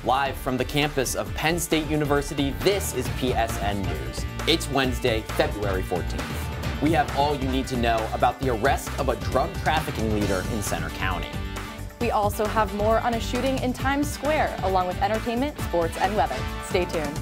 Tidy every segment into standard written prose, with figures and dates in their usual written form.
Live from the campus of Penn State University, this is PSN News. It's Wednesday, February 14th. We have all you need to know about the arrest of a drug trafficking leader in Center County. We also have more on a shooting in Times Square, along with entertainment, sports, and weather. Stay tuned.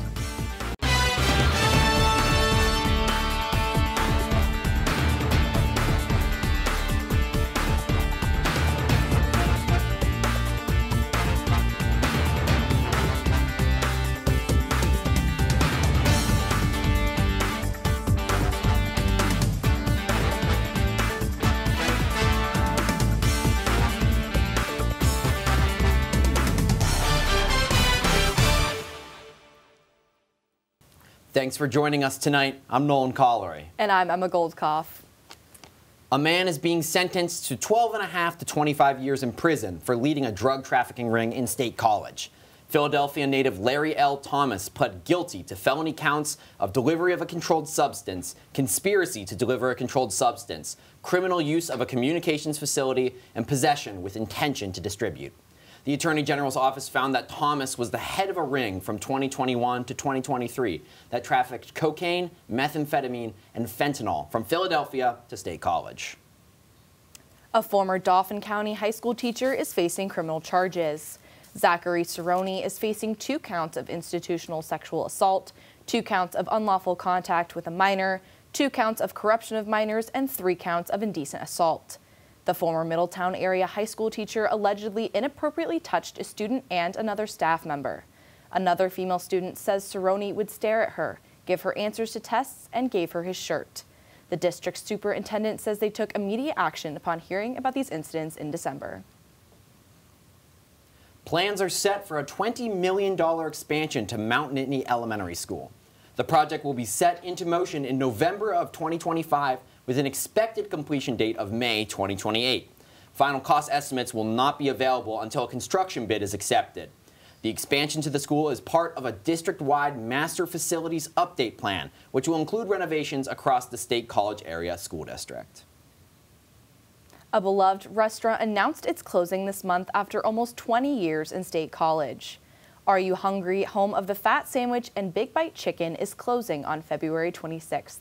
Thanks for joining us tonight. I'm Nolan Collery. And I'm Emma Goldkopf. A man is being sentenced to 12.5 to 25 years in prison for leading a drug trafficking ring in State College. Philadelphia native Larry L. Thomas pled guilty to felony counts of delivery of a controlled substance, conspiracy to deliver a controlled substance, criminal use of a communications facility, and possession with intention to distribute. The Attorney General's office found that Thomas was the head of a ring from 2021 to 2023 that trafficked cocaine, methamphetamine, and fentanyl from Philadelphia to State College. A former Dauphin County high school teacher is facing criminal charges. Zachary Cerrone is facing 2 counts of institutional sexual assault, 2 counts of unlawful contact with a minor, 2 counts of corruption of minors, and 3 counts of indecent assault. The former Middletown area high school teacher allegedly inappropriately touched a student and another staff member. Another female student says Cerrone would stare at her, give her answers to tests, and gave her his shirt. The district superintendent says they took immediate action upon hearing about these incidents in December. Plans are set for a $20 million expansion to Mount Nittany Elementary School. The project will be set into motion in November of 2025 with an expected completion date of May 2028. Final cost estimates will not be available until a construction bid is accepted. The expansion to the school is part of a district-wide master facilities update plan, which will include renovations across the State College area school district. A beloved restaurant announced its closing this month after almost 20 years in State College. Are You Hungry, home of the Fat Sandwich and Big Bite Chicken, is closing on February 26th.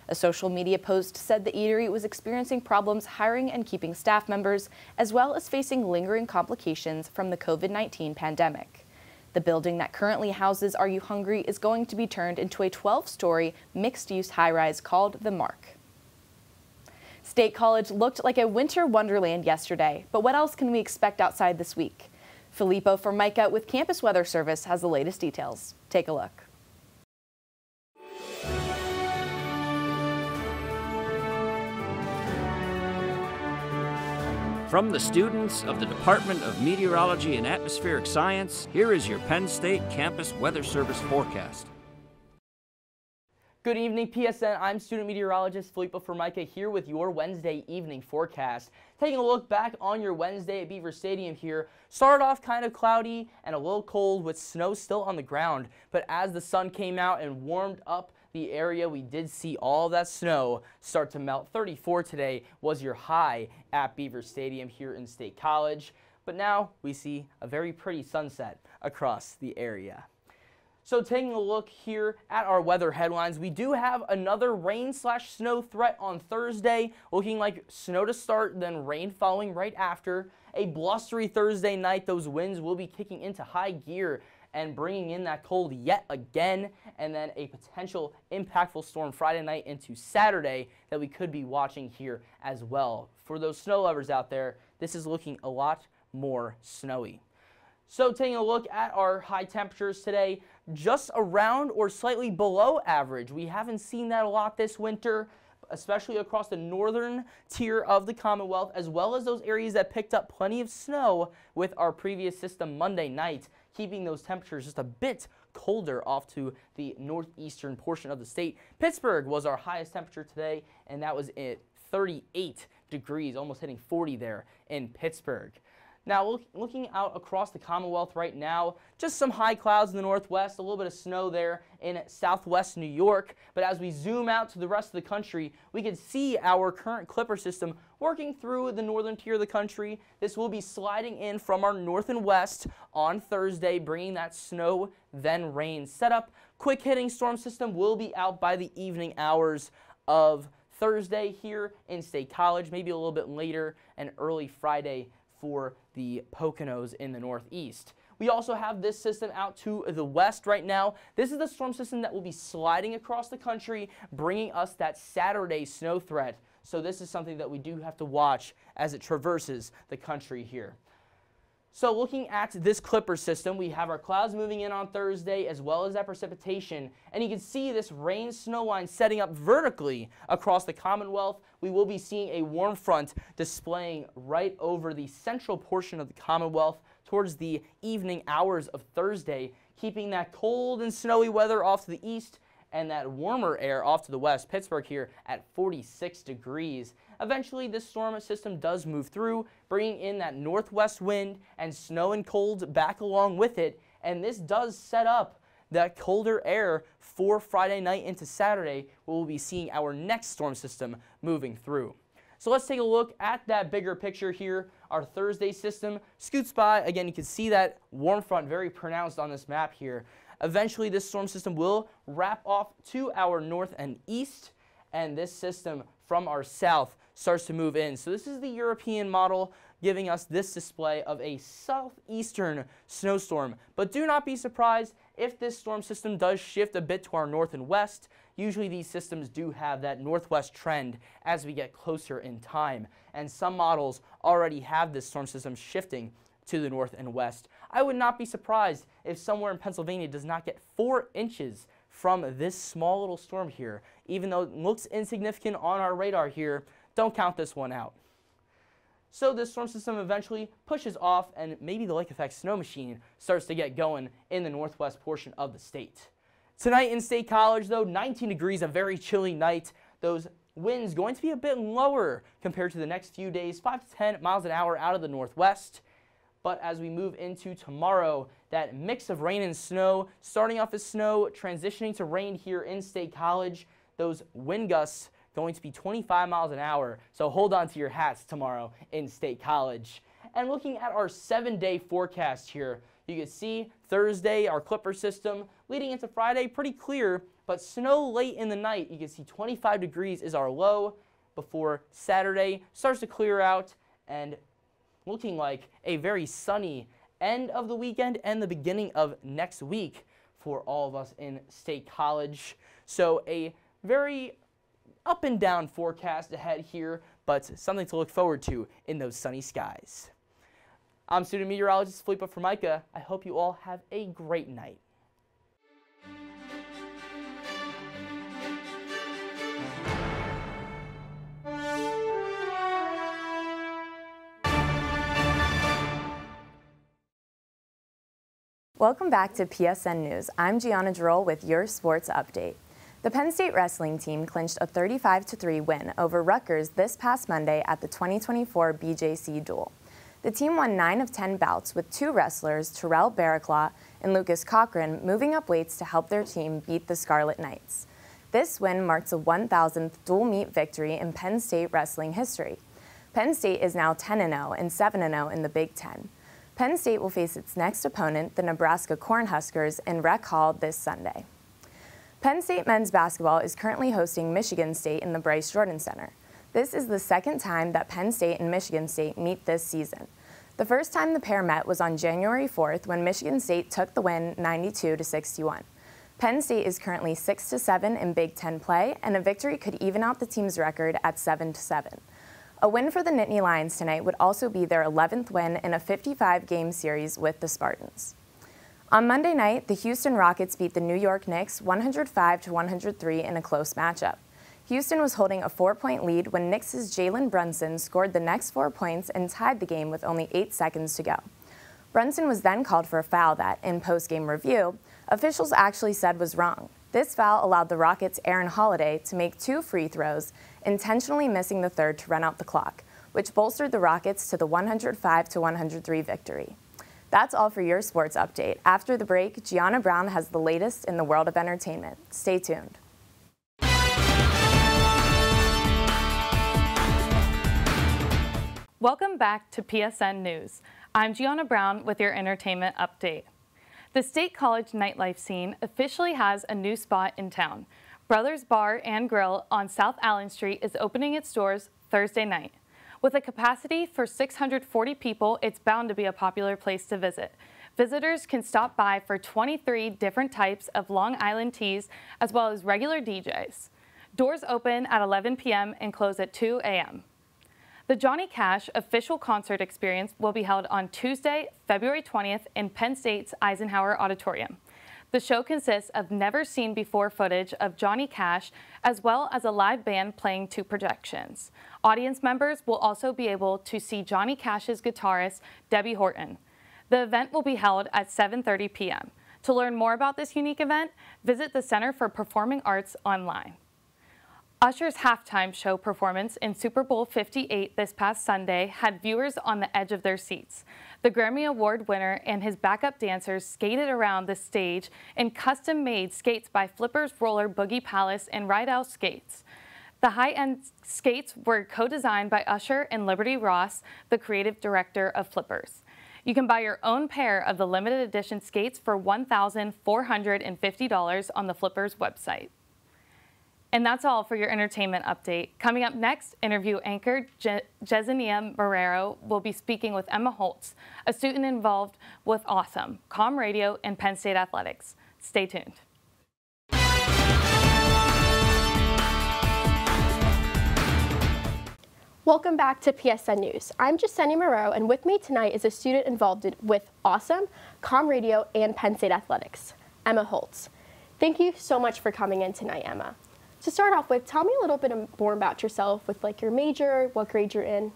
A social media post said the eatery was experiencing problems hiring and keeping staff members, as well as facing lingering complications from the COVID-19 pandemic. The building that currently houses Are You Hungry is going to be turned into a 12-story mixed-use high-rise called The Mark. State College looked like a winter wonderland yesterday, but what else can we expect outside this week? Filippo Formica with Campus Weather Service has the latest details. Take a look. From the students of the Department of Meteorology and Atmospheric Science, here is your Penn State Campus Weather Service forecast. Good evening, PSN. I'm student meteorologist Filippo Formica here with your Wednesday evening forecast. Taking a look back on your Wednesday at Beaver Stadium here. Started off kind of cloudy and a little cold with snow still on the ground, but as the sun came out and warmed up the area, we did see all that snow start to melt. 34 today was your high at Beaver Stadium here in State College, but now we see a very pretty sunset across the area. So taking a look here at our weather headlines, we do have another rain/snow threat on Thursday, looking like snow to start, then rain following right after. A blustery Thursday night, those winds will be kicking into high gear and bringing in that cold yet again, and then a potential impactful storm Friday night into Saturday that we could be watching here as well. For those snow lovers out there, this is looking a lot more snowy. So taking a look at our high temperatures today, just around or slightly below average. We haven't seen that a lot this winter, especially across the northern tier of the Commonwealth, as well as those areas that picked up plenty of snow with our previous system Monday night, keeping those temperatures just a bit colder off to the northeastern portion of the state. Pittsburgh was our highest temperature today, and that was at 38 degrees, almost hitting 40 there in Pittsburgh. Now, looking out across the Commonwealth right now, just some high clouds in the northwest, a little bit of snow there in southwest New York. But as we zoom out to the rest of the country, we can see our current Clipper system working through the northern tier of the country. This will be sliding in from our north and west on Thursday, bringing that snow, then rain setup. Quick hitting storm system will be out by the evening hours of Thursday here in State College, maybe a little bit later and early Friday for the Poconos in the northeast. We also have this system out to the west right now. This is the storm system that will be sliding across the country, bringing us that Saturday snow threat. So this is something that we do have to watch as it traverses the country here. So looking at this Clipper system, we have our clouds moving in on Thursday as well as that precipitation. And you can see this rain snow line setting up vertically across the Commonwealth. We will be seeing a warm front displaying right over the central portion of the Commonwealth towards the evening hours of Thursday, keeping that cold and snowy weather off to the east and that warmer air off to the west. Pittsburgh here at 46 degrees. Eventually, this storm system does move through, bringing in that northwest wind and snow and cold back along with it. And this does set up that colder air for Friday night into Saturday, where we'll be seeing our next storm system moving through. So let's take a look at that bigger picture here. Our Thursday system scoots by. Again, you can see that warm front very pronounced on this map here. Eventually, this storm system will wrap off to our north and east, and this system from our south starts to move in. So this is the European model, giving us this display of a southeastern snowstorm. But do not be surprised if this storm system does shift a bit to our north and west. Usually these systems do have that northwest trend as we get closer in time. And some models already have this storm system shifting to the north and west. I would not be surprised if somewhere in Pennsylvania does not get 4 inches from this small little storm here. Even though it looks insignificant on our radar here, don't count this one out. So this storm system eventually pushes off, and maybe the lake effect snow machine starts to get going in the northwest portion of the state. Tonight in State College, though, 19 degrees, a very chilly night. Those winds going to be a bit lower compared to the next few days, 5 to 10 miles an hour out of the northwest. But as we move into tomorrow, that mix of rain and snow, starting off as snow, transitioning to rain here in State College, those wind gusts going to be 25 miles an hour. So hold on to your hats tomorrow in State College. And looking at our 7-day forecast here, you can see Thursday, our Clipper system, leading into Friday, pretty clear, but snow late in the night. You can see 25 degrees is our low before Saturday starts to clear out, and looking like a very sunny end of the weekend and the beginning of next week for all of us in State College. So a very up and down forecast ahead here, but something to look forward to in those sunny skies. I'm student meteorologist Filippo Formica. I hope you all have a great night. Welcome back to PSN News. I'm Gianna Droll with your sports update. The Penn State wrestling team clinched a 35-3 win over Rutgers this past Monday at the 2024 BJC Duel. The team won 9 of 10 bouts with 2 wrestlers, Terrell Barraclaw and Lucas Cochran, moving up weights to help their team beat the Scarlet Knights. This win marks a 1,000th dual meet victory in Penn State wrestling history. Penn State is now 10-0 and 7-0 in the Big Ten. Penn State will face its next opponent, the Nebraska Cornhuskers, in Rec Hall this Sunday. Penn State men's basketball is currently hosting Michigan State in the Bryce Jordan Center. This is the second time that Penn State and Michigan State meet this season. The first time the pair met was on January 4th when Michigan State took the win 92-61. Penn State is currently 6-7 in Big Ten play, and a victory could even out the team's record at 7-7. A win for the Nittany Lions tonight would also be their 11th win in a 55-game series with the Spartans. On Monday night, the Houston Rockets beat the New York Knicks 105-103 in a close matchup. Houston was holding a 4-point lead when Knicks' Jalen Brunson scored the next 4 points and tied the game with only 8 seconds to go. Brunson was then called for a foul that, in post-game review, officials actually said was wrong. This foul allowed the Rockets' Aaron Holiday to make 2 free throws, intentionally missing the third to run out the clock. which bolstered the Rockets to the 105-103 victory. That's all for your sports update. After the break, Gianna Brown has the latest in the world of entertainment. Stay tuned. Welcome back to PSN News. I'm Gianna Brown with your entertainment update. The State College nightlife scene officially has a new spot in town. Brothers Bar and Grill on South Allen Street is opening its doors Thursday night. With a capacity for 640 people, it's bound to be a popular place to visit. Visitors can stop by for 23 different types of Long Island teas as well as regular DJs. Doors open at 11 p.m. and close at 2 a.m. The Johnny Cash official concert experience will be held on Tuesday, February 20th in Penn State's Eisenhower Auditorium. The show consists of never-seen-before footage of Johnny Cash, as well as a live band playing 2 projections. Audience members will also be able to see Johnny Cash's guitarist, Debbie Horton. The event will be held at 7:30 p.m. To learn more about this unique event, visit the Center for Performing Arts online. Usher's halftime show performance in Super Bowl 58 this past Sunday had viewers on the edge of their seats. The Grammy Award winner and his backup dancers skated around the stage in custom-made skates by Flippers Roller Boogie Palace and Rydell Skates. The high-end skates were co-designed by Usher and Liberty Ross, the creative director of Flippers. You can buy your own pair of the limited edition skates for $1,450 on the Flippers website. And that's all for your entertainment update. Coming up next, interview anchor Jesenia Marrero will be speaking with Emma Holtz, a student involved with Awesome, Comm Radio, and Penn State Athletics. Stay tuned. Welcome back to PSN News. I'm Jesenia Marrero, and with me tonight is a student involved with Awesome, Comm Radio, and Penn State Athletics, Emma Holtz. Thank you so much for coming in tonight, Emma. To start off with, tell me a little bit more about yourself with like your major, what grade you're in.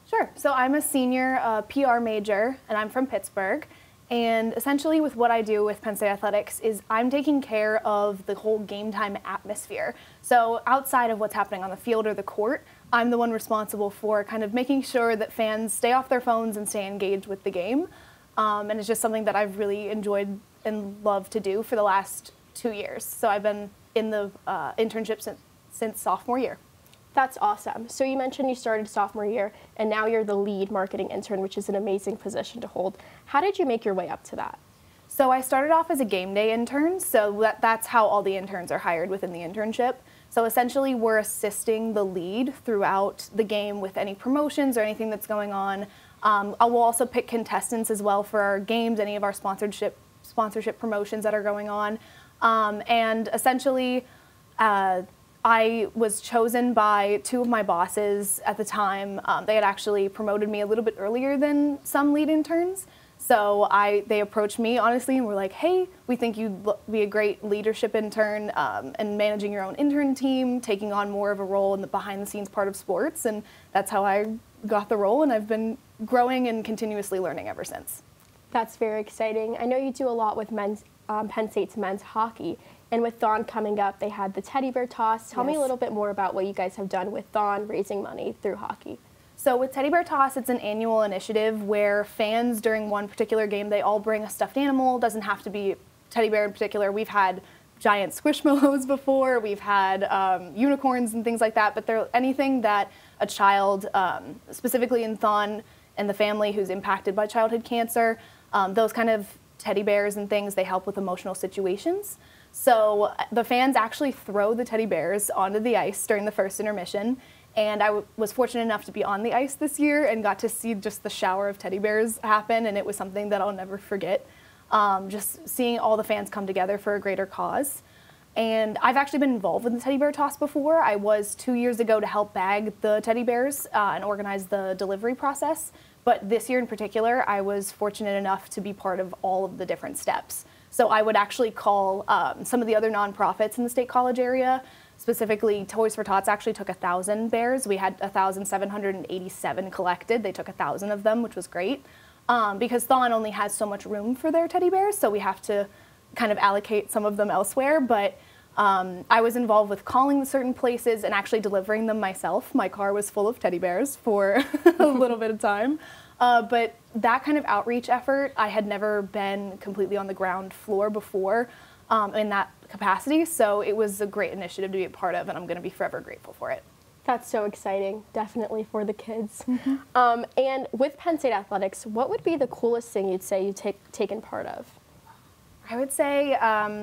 Sure. So I'm a senior PR major, and I'm from Pittsburgh. And essentially with what I do with Penn State Athletics is I'm taking care of the whole game time atmosphere. So outside of what's happening on the field or the court, I'm the one responsible for kind of making sure that fans stay off their phones and stay engaged with the game. And it's just something that I've really enjoyed and loved to do for the last 2 years. So I've been in the internship since sophomore year. That's awesome. So you mentioned you started sophomore year, and now you're the lead marketing intern, which is an amazing position to hold. How did you make your way up to that? So I started off as a game day intern, so that's how all the interns are hired within the internship. So essentially we're assisting the lead throughout the game with any promotions or anything that's going on. I will also pick contestants as well for our games, any of our sponsorship promotions that are going on. And essentially, I was chosen by 2 of my bosses at the time. They had actually promoted me a little bit earlier than some lead interns. So they approached me, honestly, and were like, hey, we think you'd be a great leadership intern and managing your own intern team, taking on more of a role in the behind-the-scenes part of sports. And that's how I got the role, and I've been growing and continuously learning ever since. That's very exciting. I know you do a lot with Penn State's men's hockey. And with Thon coming up, they had the teddy bear toss. Tell me a little bit more about what you guys have done with Thon raising money through hockey. So with Teddy Bear Toss, it's an annual initiative where fans during one particular game, they all bring a stuffed animal. Doesn't have to be teddy bear in particular. We've had giant squishmallows before. We've had unicorns and things like that. But they're anything that a child, specifically in Thon and the family who's impacted by childhood cancer, those kind of teddy bears and things, they help with emotional situations. So the fans actually throw the teddy bears onto the ice during the first intermission. And I was fortunate enough to be on the ice this year and got to see just the shower of teddy bears happen, and it was something that I'll never forget. Just seeing all the fans come together for a greater cause. And I've actually been involved with the teddy bear toss before. I was 2 years ago to help bag the teddy bears and organize the delivery process. But this year in particular, I was fortunate enough to be part of all of the different steps. So I would actually call some of the other nonprofits in the State College area. Specifically, Toys for Tots actually took 1,000 bears. We had 1,787 collected. They took 1,000 of them, which was great. Because Thon only has so much room for their teddy bears, so we have to kind of allocate some of them elsewhere. But I was involved with calling certain places and actually delivering them myself. My car was full of teddy bears for a little bit of time. But that kind of outreach effort, I had never been completely on the ground floor before in that capacity. So it was a great initiative to be a part of, and I'm going to be forever grateful for it. That's so exciting, definitely for the kids. And with Penn State Athletics, what would be the coolest thing you'd say you've taken part of? I would say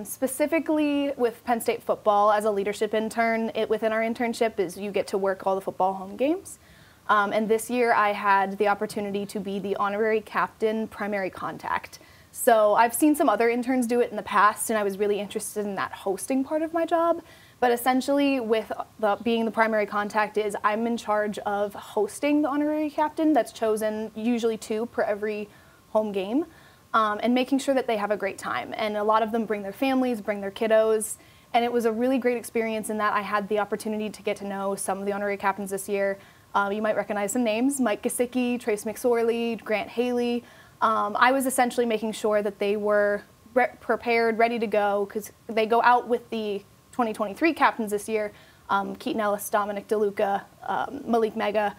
specifically with Penn State football, as a leadership intern, within our internship is you get to work all the football home games. And this year I had the opportunity to be the honorary captain primary contact. So I've seen some other interns do it in the past, and I was really interested in that hosting part of my job. But essentially, with being the primary contact, I'm in charge of hosting the honorary captain. That's chosen usually 2 per every home game, and making sure that they have a great time. And a lot of them bring their families, bring their kiddos. And it was a really great experience in that I had the opportunity to get to know some of the honorary captains this year. You might recognize some names: Mike Gesicki, Trace McSorley, Grant Haley. I was essentially making sure that they were prepared, ready to go, because they go out with the 2023 captains this year, Keaton Ellis, Dominic DeLuca, Malik Mega,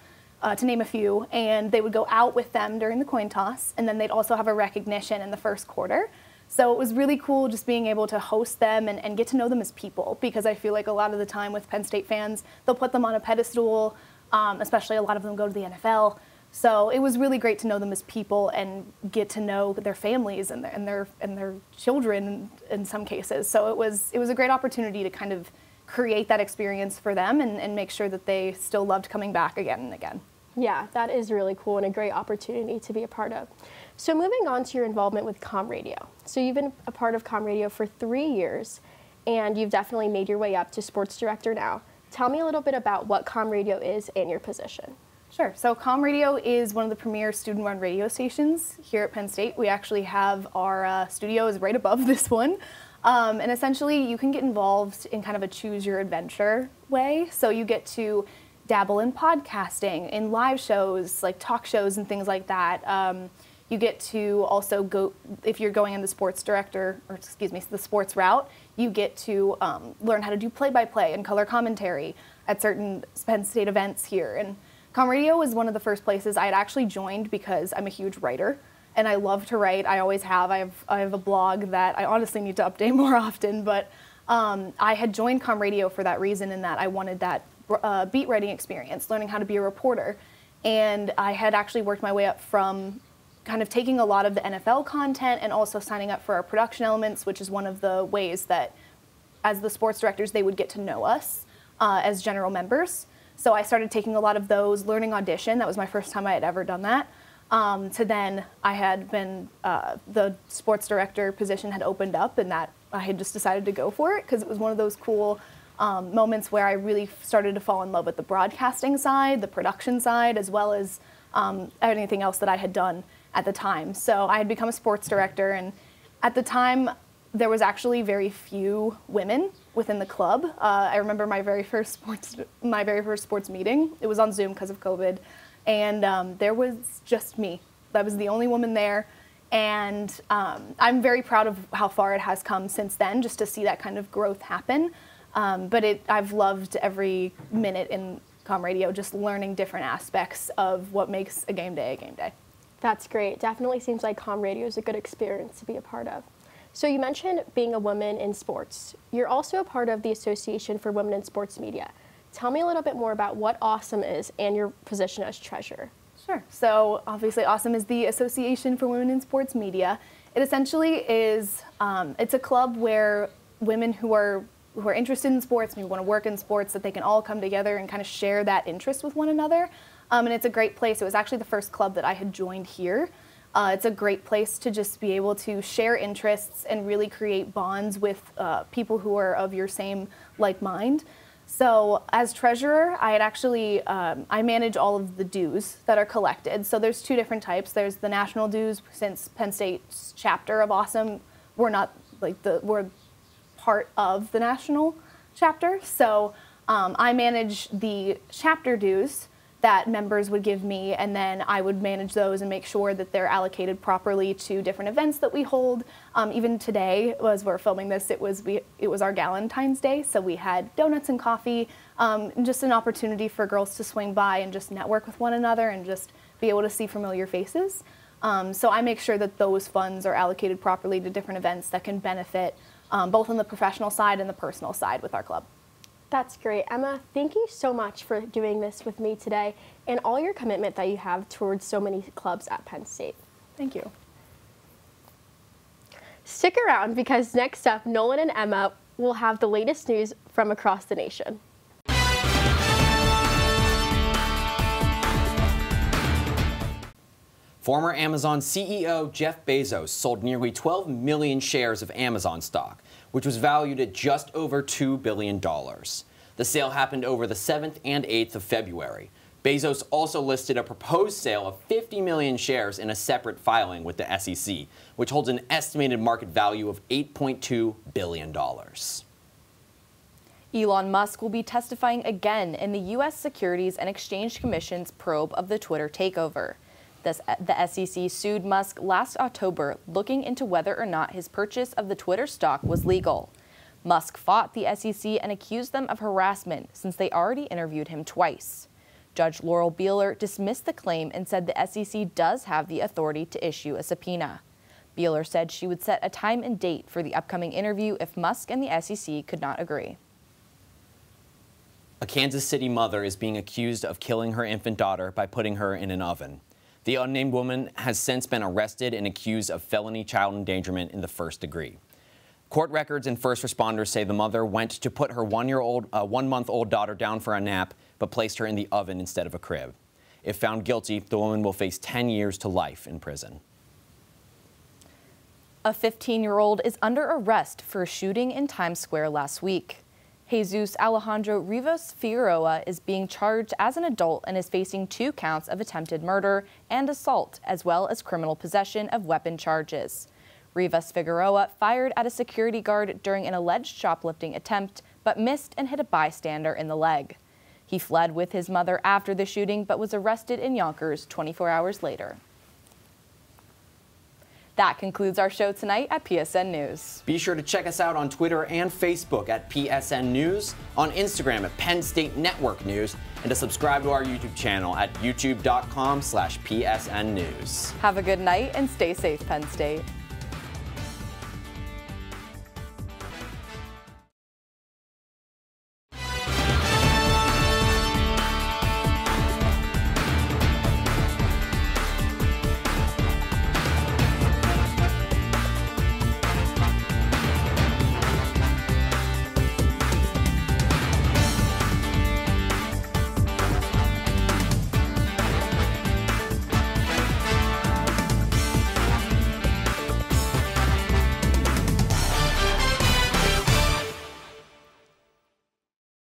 to name a few, and they would go out with them during the coin toss, and then they'd also have a recognition in the first quarter. So it was really cool just being able to host them and get to know them as people, because I feel like a lot of the time with Penn State fans, they'll put them on a pedestal, especially a lot of them go to the NFL. So it was really great to know them as people and get to know their families and their children in some cases. So it was a great opportunity to kind of create that experience for them and make sure that they still loved coming back again and again. Yeah, that is really cool and a great opportunity to be a part of. So moving on to your involvement with Com Radio. So you've been a part of Com Radio for 3 years, and you've definitely made your way up to sports director now. Tell me a little bit about what Com Radio is and your position. Sure. So Com Radio is one of the premier student-run radio stations here at Penn State. We actually have our studios right above this one. And essentially, you can get involved in kind of a choose-your-adventure way. So you get to dabble in podcasting, in live shows, like talk shows and things like that. You get to also go, if you're going in the sports director, or excuse me, the sports route, you get to learn how to do play-by-play and color commentary at certain Penn State events here. And Com Radio was one of the first places I had actually joined because I'm a huge writer and I love to write. I always have. I have a blog that I honestly need to update more often, but I had joined Com Radio for that reason, in that I wanted that beat writing experience, learning how to be a reporter. And I had actually worked my way up from kind of taking a lot of the NFL content and also signing up for our production elements, which is one of the ways that as the sports directors, they would get to know us as general members. So I started taking a lot of those, learning audition. That was my first time I had ever done that. To then I had been, the sports director position had opened up, and that I had just decided to go for it because it was one of those cool moments where I really started to fall in love with the broadcasting side, the production side, as well as anything else that I had done at the time. So I had become a sports director, and at the time there was actually very few women within the club. I remember my very first sports meeting. It was on Zoom because of COVID, and there was just me. That was the only woman there, and I'm very proud of how far it has come since then, just to see that kind of growth happen. But I've loved every minute in Com Radio, just learning different aspects of what makes a game day a game day. That's great. Definitely seems like Com Radio is a good experience to be a part of. So you mentioned being a woman in sports. You're also a part of the Association for Women in Sports Media. Tell me a little bit more about what Awesome is and your position as treasurer. Sure. So obviously Awesome is the Association for Women in Sports Media. It essentially is, it's a club where women who are interested in sports, maybe want to work in sports, that they can all come together and kind of share that interest with one another. And it's a great place. It was actually the first club that I had joined here. It's a great place to just be able to share interests and really create bonds with people who are of your same like mind. So as treasurer, I had actually, I manage all of the dues that are collected. So there's 2 different types. There's the national dues, since Penn State's chapter of Awesome, we're not like we're part of the national chapter. So I manage the chapter dues, that members would give me, and then I would manage those and make sure that they're allocated properly to different events that we hold. Even today, as we're filming this, it was our Galentine's Day, so we had donuts and coffee, and just an opportunity for girls to swing by and just network with one another and just be able to see familiar faces. So I make sure that those funds are allocated properly to different events that can benefit both on the professional side and the personal side with our club. That's great. Emma, thank you so much for doing this with me today and all your commitment that you have towards so many clubs at Penn State. Thank you. Stick around because next up, Nolan and Emma will have the latest news from across the nation. Former Amazon CEO Jeff Bezos sold nearly 12 million shares of Amazon stock, which was valued at just over $2 billion. The sale happened over the 7th and 8th of February. Bezos also listed a proposed sale of 50 million shares in a separate filing with the SEC, which holds an estimated market value of $8.2 billion. Elon Musk will be testifying again in the U.S. Securities and Exchange Commission's probe of the Twitter takeover. The SEC sued Musk last October, looking into whether or not his purchase of the Twitter stock was legal. Musk fought the SEC and accused them of harassment since they already interviewed him twice. Judge Laurel Beeler dismissed the claim and said the SEC does have the authority to issue a subpoena. Beeler said she would set a time and date for the upcoming interview if Musk and the SEC could not agree. A Kansas City mother is being accused of killing her infant daughter by putting her in an oven. The unnamed woman has since been arrested and accused of felony child endangerment in the first degree. Court records and first responders say the mother went to put her one-month-old daughter down for a nap, but placed her in the oven instead of a crib. If found guilty, the woman will face 10 years to life in prison. A 15-year-old is under arrest for a shooting in Times Square last week. Jesus Alejandro Rivas Figueroa is being charged as an adult and is facing 2 counts of attempted murder and assault, as well as criminal possession of weapon charges. Rivas Figueroa fired at a security guard during an alleged shoplifting attempt, but missed and hit a bystander in the leg. He fled with his mother after the shooting, but was arrested in Yonkers 24 hours later. That concludes our show tonight at PSN News. Be sure to check us out on Twitter and Facebook at PSN News, on Instagram at Penn State Network News, and to subscribe to our YouTube channel at youtube.com/PSN News. Have a good night and stay safe, Penn State.